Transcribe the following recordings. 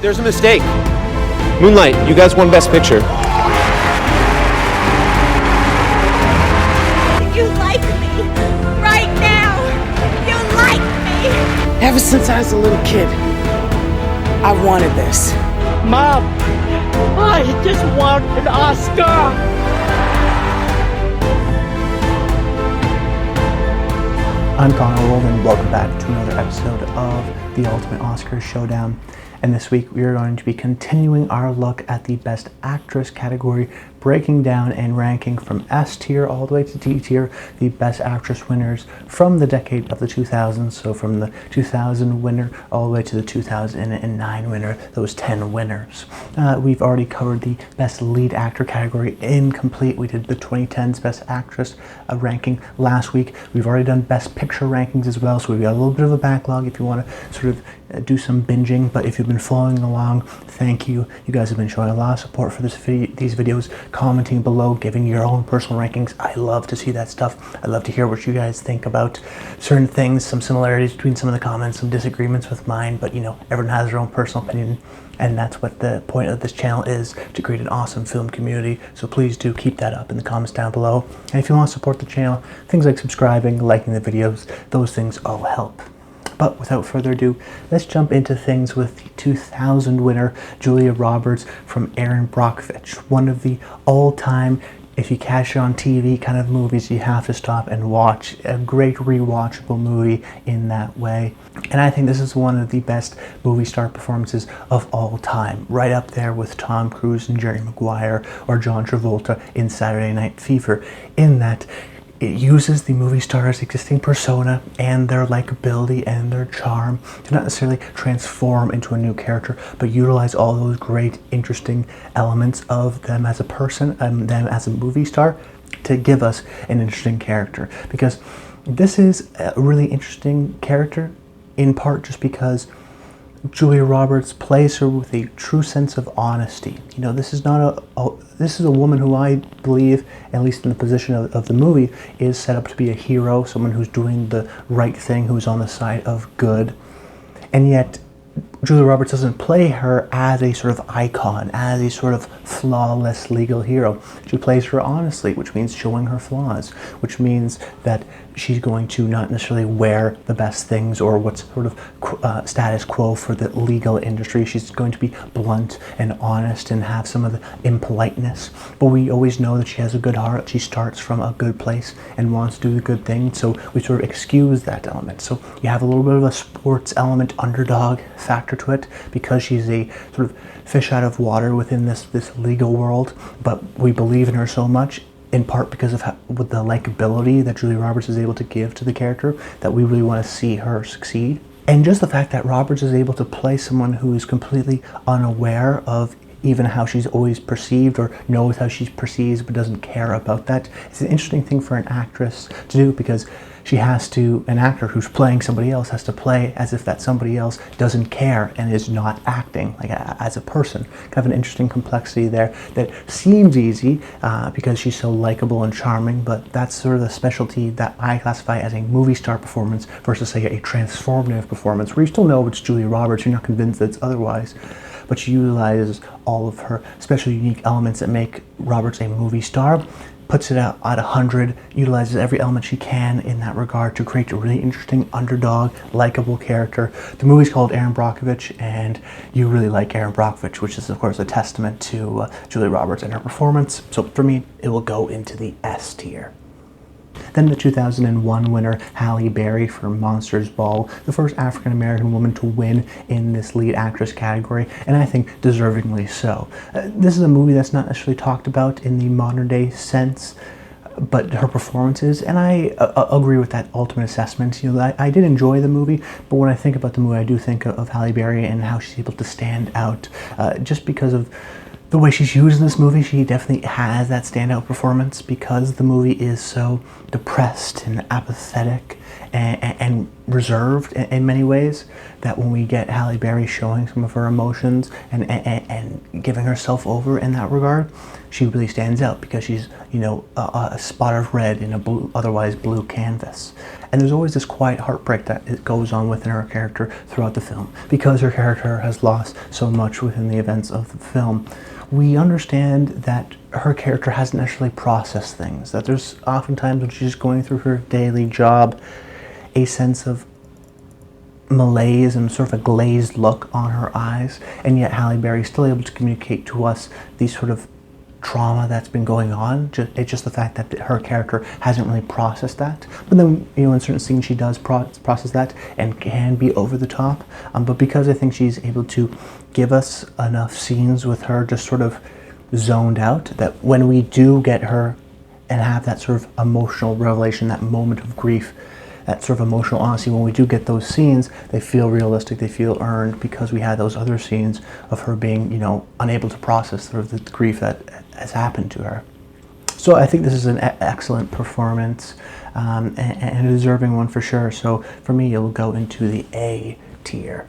There's a mistake. Moonlight, you guys won Best Picture. You like me right now. You like me. Ever since I was a little kid, I wanted this. Mom, I just want an Oscar. I'm Connor Wold, and welcome back to another episode of the Ultimate Oscars Showdown. And this week we are going to be continuing our look at the Best Actress category, breaking down and ranking from S tier all the way to D tier the Best Actress winners from the decade of the 2000s. So from the 2000 winner all the way to the 2009 winner, those 10 winners. We've already covered the Best Lead Actor category incomplete. We did the 2010s Best Actress ranking last week. We've already done Best Picture rankings as well, so we've got a little bit of a backlog if you want to sort of do some binging. But if you've been following along, thank you. You guys have been showing a lot of support for these videos, commenting below, giving your own personal rankings. I love to see that stuff. I love to hear what you guys think about certain things, some similarities between some of the comments, some disagreements with mine, but you know, everyone has their own personal opinion, and that's what the point of this channel is, to create an awesome film community. So please do keep that up in the comments down below. And if you want to support the channel, things like subscribing, liking the videos, those things all help. But without further ado, let's jump into things with the 2000 winner, Julia Roberts, from Erin Brockovich. One of the all-time, if you catch it on TV kind of movies, you have to stop and watch. A great rewatchable movie in that way. And I think this is one of the best movie star performances of all time. Right up there with Tom Cruise and Jerry Maguire or John Travolta in Saturday Night Fever, in that it uses the movie star's existing persona and their likability and their charm to not necessarily transform into a new character, but utilize all those great, interesting elements of them as a person and them as a movie star to give us an interesting character. Because this is a really interesting character, in part just because Julia Roberts plays her with a true sense of honesty. You know, this is not this is a woman who I believe, at least in the position of the movie, is set up to be a hero, someone who's doing the right thing, who's on the side of good. And yet, Julia Roberts doesn't play her as a sort of icon, as a sort of flawless legal hero. She plays her honestly, which means showing her flaws, which means that she's going to not necessarily wear the best things or what's sort of status quo for the legal industry. She's going to be blunt and honest and have some of the impoliteness. But we always know that she has a good heart. She starts from a good place and wants to do the good thing. So we sort of excuse that element. So you have a little bit of a sports element, underdog factor to it, because she's a sort of fish out of water within this legal world. But we believe in her so much, in part because of with the likability that Julia Roberts is able to give to the character, that we really want to see her succeed. And just the fact that Roberts is able to play someone who is completely unaware of even how she's always perceived, or knows how she's perceived but doesn't care about that. It's an interesting thing for an actress to do, because she has to, an actor who's playing somebody else has to play as if that somebody else doesn't care and is not acting like as a person. Kind of an interesting complexity there that seems easy because she's so likable and charming, but that's sort of the specialty that I classify as a movie star performance versus, say, a transformative performance, where you still know it's Julia Roberts, you're not convinced that it's otherwise, but she utilizes all of her special unique elements that make Roberts a movie star, puts it at 100, utilizes every element she can in that regard to create a really interesting underdog, likable character. The movie's called Erin Brockovich, and you really like Erin Brockovich, which is of course a testament to Julia Roberts and her performance. So for me, it will go into the S tier. Then the 2001 winner, Halle Berry, for Monsters Ball, the first African-American woman to win in this lead actress category, and I think deservingly so. This is a movie that's not necessarily talked about in the modern day sense, but her performances, and I agree with that ultimate assessment. You know, I did enjoy the movie, but when I think about the movie, I do think of Halle Berry and how she's able to stand out just because of the way she's used in this movie. She definitely has that standout performance because the movie is so depressed and apathetic and reserved in many ways, that when we get Halle Berry showing some of her emotions and giving herself over in that regard, she really stands out because she's, a spot of red in a otherwise blue canvas. And there's always this quiet heartbreak that goes on within her character throughout the film because her character has lost so much within the events of the film. We understand that her character hasn't necessarily processed things, that there's oftentimes when she's going through her daily job, a sense of malaise and sort of a glazed look on her eyes, and yet Halle Berry is still able to communicate to us these sort of trauma that's been going on. It's just the fact that her character hasn't really processed that. But then, in certain scenes she does process that and can be over the top. But because I think she's able to give us enough scenes with her just sort of zoned out, that when we do get her and have that sort of emotional revelation, that moment of grief, that sort of emotional honesty, when we do get those scenes, they feel realistic, they feel earned, because we had those other scenes of her being, unable to process sort of the grief that has happened to her. So I think this is an excellent performance, and a deserving one for sure. So for me, it will go into the A tier.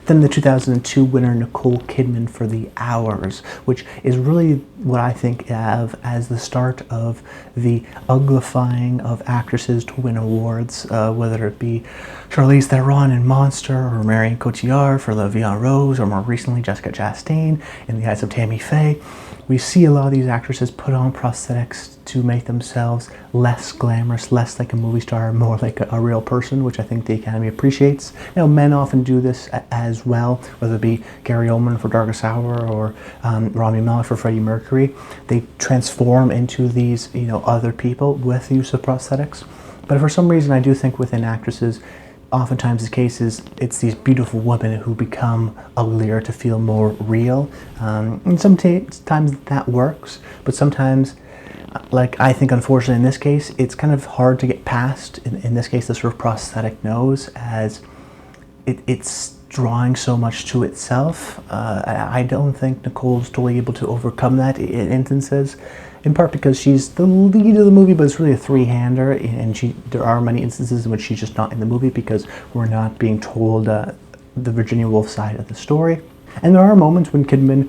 Then the 2002 winner, Nicole Kidman, for The Hours, which is really what I think of as the start of the uglifying of actresses to win awards, whether it be Charlize Theron in Monster, or Marianne Cotillard for La Vie en Rose, or more recently Jessica Chastain in The Eyes of Tammy Faye. We see a lot of these actresses put on prosthetics to make themselves less glamorous, less like a movie star, more like a real person, which I think the Academy appreciates. Men often do this as well, whether it be Gary Oldman for Darkest Hour or Rami Malek for Freddie Mercury. They transform into these, other people with the use of prosthetics. But for some reason, I do think within actresses, oftentimes the case is it's these beautiful women who become uglier to feel more real. And sometimes that works, but sometimes, I think unfortunately in this case, it's kind of hard to get past, in this case, the sort of prosthetic nose, as it's drawing so much to itself. I don't think Nicole's totally able to overcome that in instances, in part because she's the lead of the movie, but it's really a three-hander, and there are many instances in which she's just not in the movie because we're not being told the Virginia Woolf side of the story. And there are moments when Kidman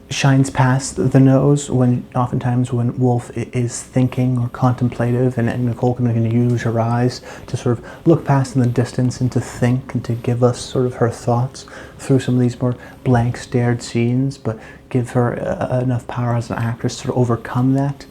shines past the nose, oftentimes when Woolf is thinking or contemplative, and Nicole can use her eyes to sort of look past in the distance and to think and to give us sort of her thoughts through some of these more blank stared scenes, but give her enough power as an actress to overcome that.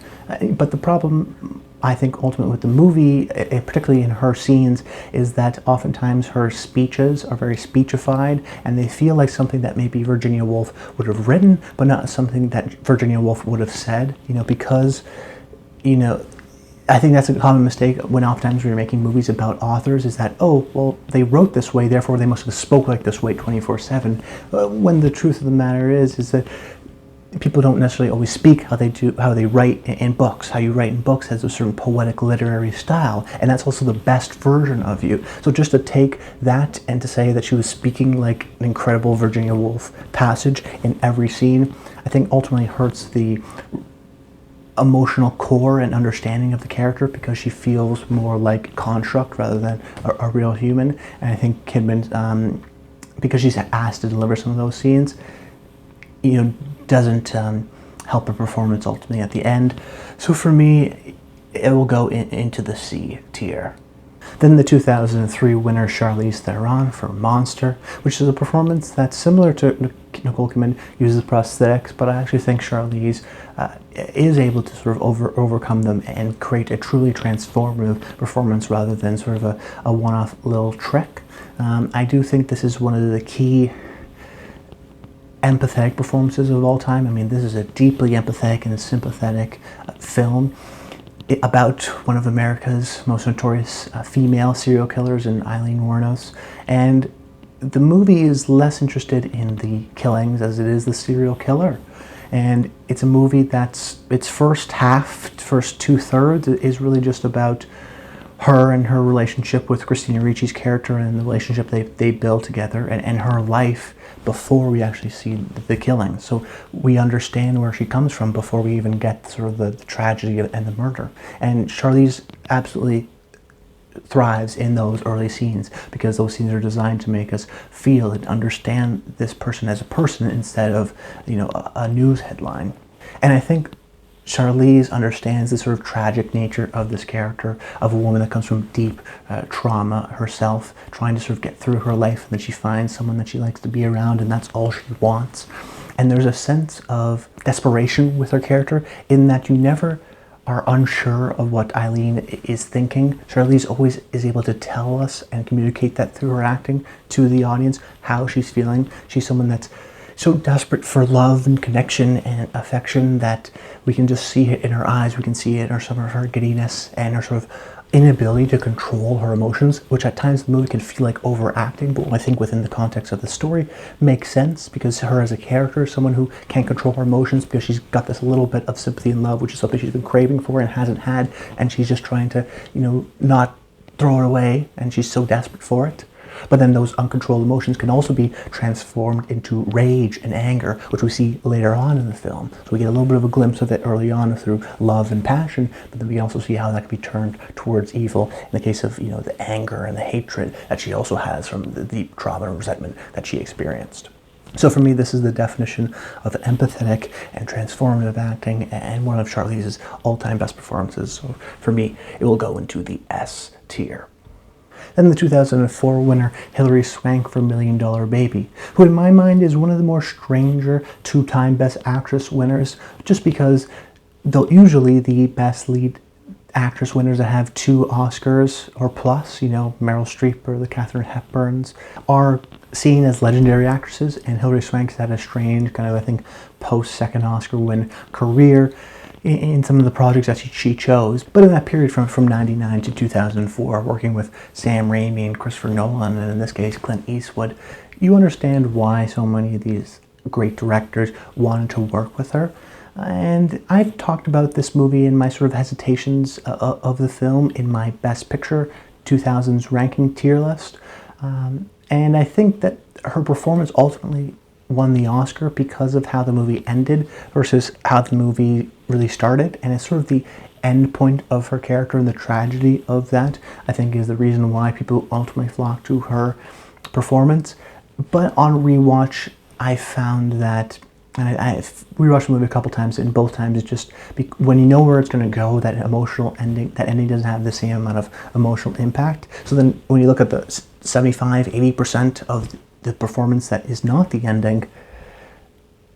But the problem, I think, ultimately with the movie, particularly in her scenes, is that oftentimes her speeches are very speechified, and they feel like something that maybe Virginia Woolf would have written, but not something that Virginia Woolf would have said, because, I think that's a common mistake when oftentimes we're making movies about authors, is that, oh, well, they wrote this way, therefore they must have spoke like this way 24/7. When the truth of the matter is that people don't necessarily always speak how they write in books. How you write in books has a certain poetic literary style, and that's also the best version of you. So just to take that and to say that she was speaking like an incredible Virginia Woolf passage in every scene, I think ultimately hurts the emotional core and understanding of the character, because she feels more like a construct rather than a real human. And I think Kidman, because she's asked to deliver some of those scenes, doesn't help her performance ultimately at the end. So for me, it will go into the C tier. Then the 2003 winner, Charlize Theron for Monster, which is a performance that's similar to Nicole Kidman, uses prosthetics, but I actually think Charlize is able to sort of overcome them and create a truly transformative performance rather than sort of a one-off little trick. I do think this is one of the key empathetic performances of all time. I mean, this is a deeply empathetic and sympathetic film about one of America's most notorious female serial killers, in Eileen Wuornos. And the movie is less interested in the killings as it is the serial killer. And it's a movie that's, its first two-thirds is really just about her and her relationship with Christina Ricci's character and the relationship they build together, and her life before we actually see the killing. So we understand where she comes from before we even get sort of the tragedy and the murder. And Charlize absolutely thrives in those early scenes, because those scenes are designed to make us feel and understand this person as a person instead of, a news headline. And I think Charlize understands the sort of tragic nature of this character, of a woman that comes from deep trauma herself, trying to sort of get through her life, and then she finds someone that she likes to be around, and that's all she wants. And there's a sense of desperation with her character in that you never are unsure of what Eileen is thinking. Charlize always is able to tell us and communicate that through her acting to the audience, how she's feeling. She's someone that's so desperate for love and connection and affection that we can just see it in her eyes. We can see it in some of her giddiness and her sort of inability to control her emotions, which at times the movie can feel like overacting, but I think within the context of the story makes sense, because her as a character is someone who can't control her emotions because she's got this little bit of sympathy and love, which is something she's been craving for and hasn't had, and she's just trying to, not throw it away, and she's so desperate for it. But then those uncontrolled emotions can also be transformed into rage and anger, which we see later on in the film. So we get a little bit of a glimpse of it early on through love and passion, but then we can also see how that can be turned towards evil in the case of, the anger and the hatred that she also has from the deep trauma and resentment that she experienced. So for me, this is the definition of empathetic and transformative acting, and one of Charlize's all-time best performances. So for me, it will go into the S tier. Then the 2004 winner, Hilary Swank for $1 Million Baby, who in my mind is one of the more stranger two-time Best Actress winners, just because though usually the Best Lead Actress winners that have 2 Oscars or plus, Meryl Streep or the Katharine Hepburns, are seen as legendary actresses, and Hilary Swank's had a strange kind of, I think, post-second Oscar win career in some of the projects that she chose. But in that period from 99 to 2004, working with Sam Raimi and Christopher Nolan, and in this case Clint Eastwood, you understand why so many of these great directors wanted to work with her. And I've talked about this movie in my sort of hesitations of the film in my Best Picture 2000s ranking tier list. And I think that her performance ultimately won the Oscar because of how the movie ended versus how the movie really started, and it's sort of the end point of her character, and the tragedy of that, I think, is the reason why people ultimately flock to her performance. But on rewatch, I found that, and I've rewatched the movie a couple times, and both times it's just, when you know where it's going to go, that emotional ending, that ending doesn't have the same amount of emotional impact. So then when you look at the 75-80% of the performance that is not the ending,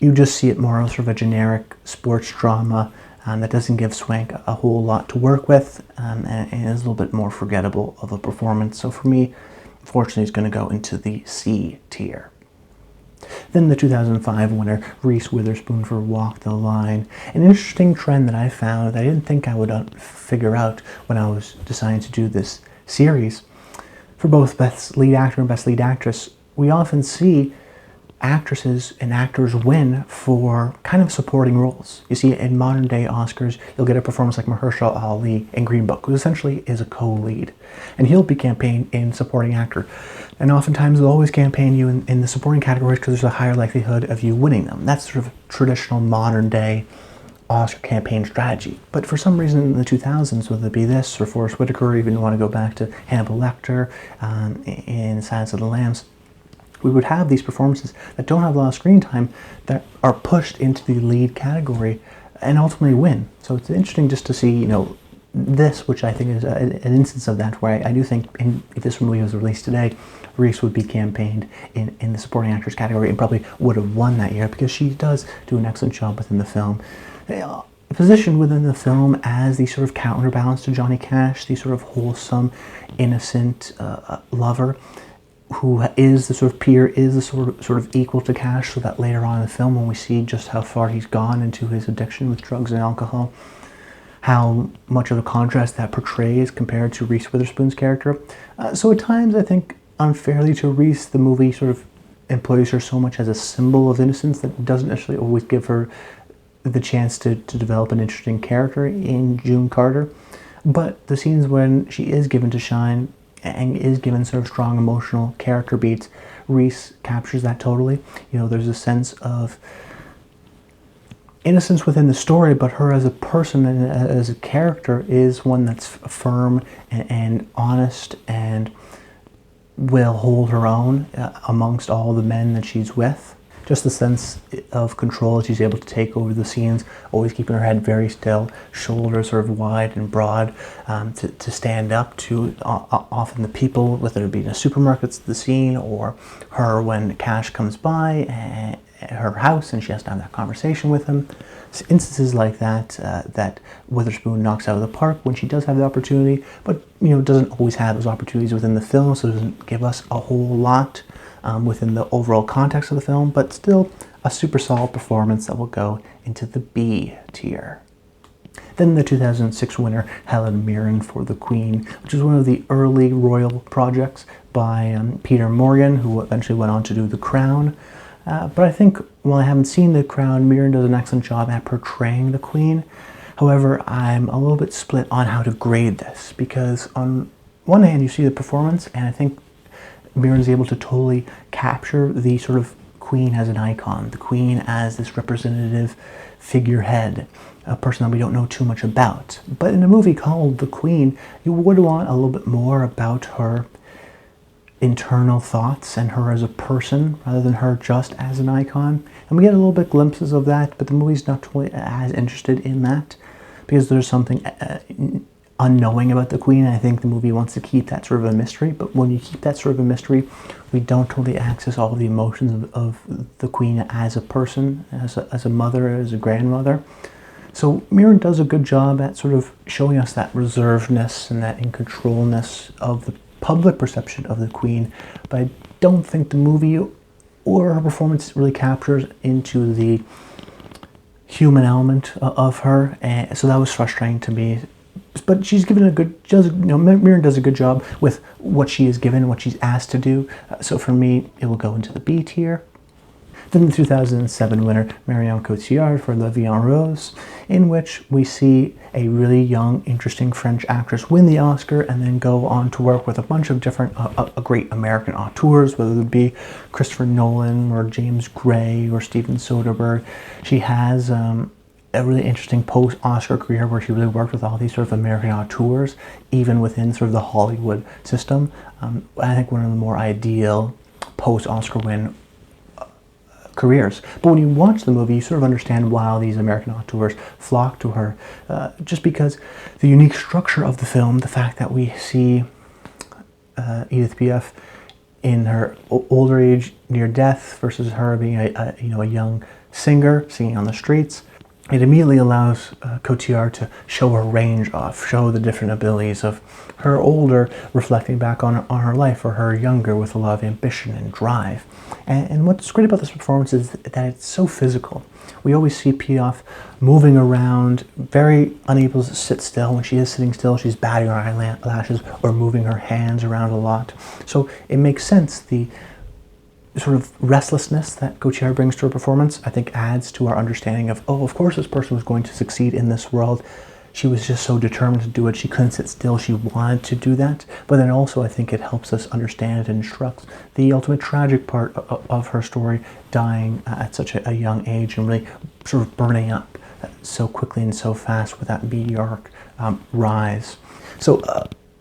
you just see it more as sort of a generic sports drama that doesn't give Swank a whole lot to work with, and is a little bit more forgettable of a performance. So for me, unfortunately, it's going to go into the C tier. Then the 2005 winner, Reese Witherspoon for Walk the Line. An interesting trend that I found that I didn't think I would figure out when I was deciding to do this series. For both Best Lead Actor and Best Lead Actress, we often see actresses and actors win for kind of supporting roles. You see, in modern day Oscars, you'll get a performance like Mahershala Ali in Green Book, who essentially is a co-lead. And he'll be campaigned in supporting actor. And oftentimes they'll always campaign you in the supporting categories because there's a higher likelihood of you winning them. That's sort of traditional modern day Oscar campaign strategy. But for some reason in the 2000s, whether it be this or Forrest Whitaker, or even want to go back to Hannibal Lecter in Silence of the Lambs, we would have these performances that don't have a lot of screen time that are pushed into the lead category and ultimately win. So it's interesting just to see, this, which I think is an instance of that, where I do think if this movie was released today, Reese would be campaigned in the supporting actress category and probably would have won that year, because she does do an excellent job within the film. Positioned within the film as the sort of counterbalance to Johnny Cash, the sort of wholesome, innocent lover, who is the sort of peer, is the sort of equal to Cash, so that later on in the film, when we see just how far he's gone into his addiction with drugs and alcohol, how much of a contrast that portrays compared to Reese Witherspoon's character. So at times, I think, unfairly to Reese, the movie sort of employs her so much as a symbol of innocence that doesn't necessarily always give her the chance to develop an interesting character in June Carter. But the scenes when she is given to shine and is given sort of strong emotional character beats, Reese captures that totally. There's a sense of innocence within the story, but her as a person and as a character is one that's firm and honest and will hold her own amongst all the men that she's with. Just the sense of control that she's able to take over the scenes, always keeping her head very still, shoulders sort of wide and broad, to stand up to often the people, whether it be in a supermarket, the scene, or her when Cash comes by her house and she has to have that conversation with him. So instances like that that Witherspoon knocks out of the park when she does have the opportunity, but doesn't always have those opportunities within the film, so doesn't give us a whole lot within the overall context of the film, but still a super solid performance that will go into the B tier. Then the 2006 winner, Helen Mirren for The Queen, which is one of the early royal projects by Peter Morgan, who eventually went on to do The Crown. But I think, while I haven't seen The Crown, Mirren does an excellent job at portraying the Queen. However, I'm a little bit split on how to grade this, because on one hand you see the performance, and I think Mirren is able to totally capture the sort of Queen as an icon, the Queen as this representative figurehead, a person that we don't know too much about. But in a movie called The Queen, you would want a little bit more about her internal thoughts and her as a person, rather than her just as an icon. And we get a little bit glimpses of that, but the movie's not totally as interested in that, because there's something unknowing about the Queen, and I think the movie wants to keep that sort of a mystery. But when you keep that sort of a mystery, we don't totally access all the emotions of the Queen as a person, as a mother, as a grandmother. So Mirren does a good job at sort of showing us that reservedness and that in-controlness of the public perception of the Queen, but I don't think the movie or her performance really captures into the human element of her, and so that was frustrating to me. But she's given Mirren does a good job with what she is given, what she's asked to do. So for me, it will go into the B tier. Then the 2007 winner, Marianne Cotillard for La Vie en Rose, in which we see a really young, interesting French actress win the Oscar and then go on to work with a bunch of different great American auteurs, whether it be Christopher Nolan or James Gray or Steven Soderbergh. She has a really interesting post-Oscar career where she really worked with all these sort of American auteurs, even within sort of the Hollywood system. I think one of the more ideal post-Oscar win careers. But when you watch the movie, you sort of understand why these American auteurs flock to her, just because the unique structure of the film, the fact that we see Edith Piaf in her older age, near death, versus her being a young singer singing on the streets. It immediately allows Cotillard to show her range off, show the different abilities of her older, reflecting back on her life, or her younger with a lot of ambition and drive. And what's great about this performance is that it's so physical. We always see Piaf moving around, very unable to sit still. When she is sitting still, she's batting her eyelashes or moving her hands around a lot. So it makes sense. The sort of restlessness that Cotillard brings to her performance, I think, adds to our understanding of, of course this person was going to succeed in this world. She was just so determined to do it. She couldn't sit still. She wanted to do that. But then also I think it helps us understand and instructs the ultimate tragic part of her story, dying at such a young age and really sort of burning up so quickly and so fast with that meteoric rise. So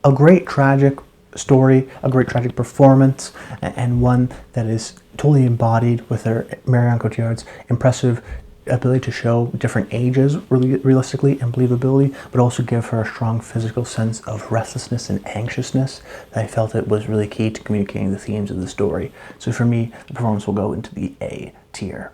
a great tragic story, a great tragic performance, and one that is totally embodied with her Marianne Cotillard's impressive ability to show different ages really realistically and believability, but also give her a strong physical sense of restlessness and anxiousness that I felt it was really key to communicating the themes of the story. So for me, the performance will go into the A tier.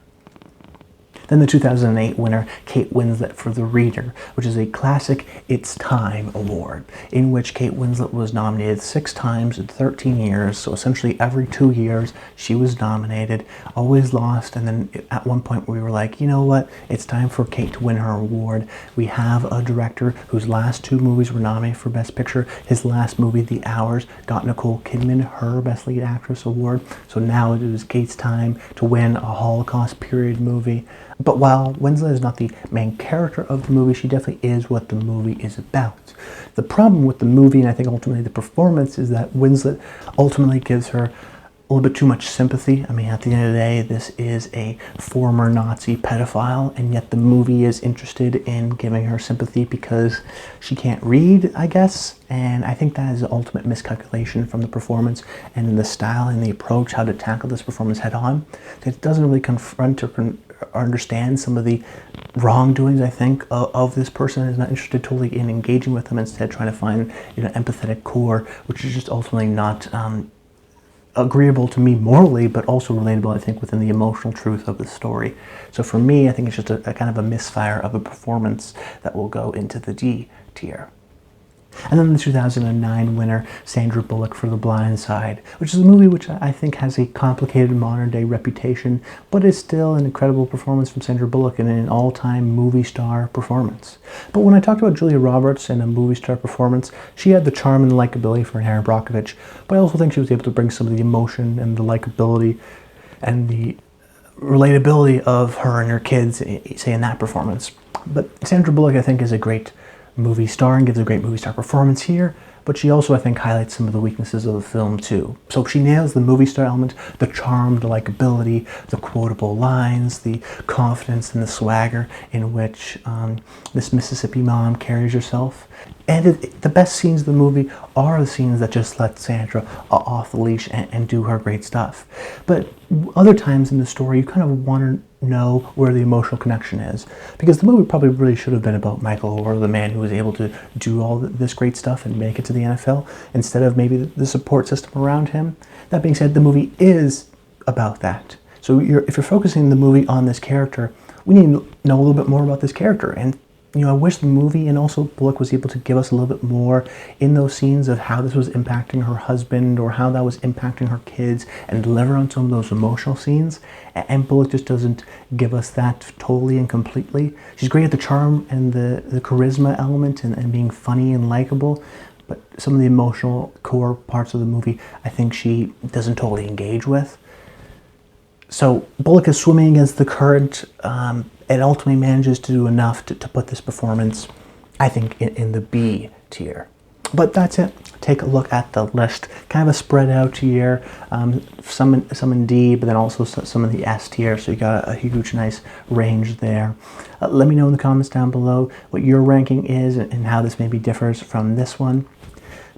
Then the 2008 winner, Kate Winslet for The Reader, which is a classic It's Time award, in which Kate Winslet was nominated 6 times in 13 years, so essentially every 2 years she was nominated, always lost, and then at one point we were like, you know what, it's time for Kate to win her award. We have a director whose last 2 movies were nominated for Best Picture. His last movie, The Hours, got Nicole Kidman her Best Lead Actress award, so now it was Kate's time to win a Holocaust period movie. But while Winslet is not the main character of the movie, she definitely is what the movie is about. The problem with the movie, and I think ultimately the performance, is that Winslet ultimately gives her little bit too much sympathy. I mean, at the end of the day, this is a former Nazi pedophile, and yet the movie is interested in giving her sympathy because she can't read, I guess. And I think that is the ultimate miscalculation from the performance and in the style and the approach, how to tackle this performance head on. It doesn't really confront or understand some of the wrongdoings, I think, of this person. Is not interested totally in engaging with them, instead trying to find empathetic core, which is just ultimately not agreeable to me morally, but also relatable, I think, within the emotional truth of the story. So for me, I think it's just a kind of a misfire of a performance that will go into the D tier. And then the 2009 winner, Sandra Bullock for The Blind Side, which is a movie which I think has a complicated modern-day reputation, but is still an incredible performance from Sandra Bullock and an all-time movie star performance. But when I talked about Julia Roberts and a movie star performance, she had the charm and likability for an Erin Brockovich, but I also think she was able to bring some of the emotion and the likability and the relatability of her and her kids, say, in that performance. But Sandra Bullock, I think, is a great movie star and gives a great movie star performance here, but she also, I think, highlights some of the weaknesses of the film too. So she nails the movie star element, the charm, the likability, the quotable lines, the confidence and the swagger in which this Mississippi mom carries herself. And the best scenes of the movie are the scenes that just let Sandra off the leash and do her great stuff. But other times in the story, you kind of want to know where the emotional connection is, because the movie probably really should have been about Michael, or the man who was able to do all this great stuff and make it to the NFL, instead of maybe the support system around him. That being said, the movie is about that. So if you're focusing the movie on this character, we need to know a little bit more about this character. And I wish the movie and also Bullock was able to give us a little bit more in those scenes of how this was impacting her husband or how that was impacting her kids, and deliver on some of those emotional scenes. And Bullock just doesn't give us that totally and completely. She's great at the charm and the charisma element and being funny and likable, but some of the emotional core parts of the movie, I think she doesn't totally engage with. So Bullock is swimming against the current, and ultimately manages to do enough to put this performance, I think, in the B tier. But that's it. Take a look at the list. Kind of a spread out tier. Some in D, but then also some in the S tier. So you got a huge, nice range there. Let me know in the comments down below what your ranking is and how this maybe differs from this one.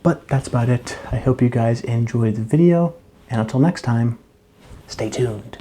But that's about it. I hope you guys enjoyed the video. And until next time, stay tuned.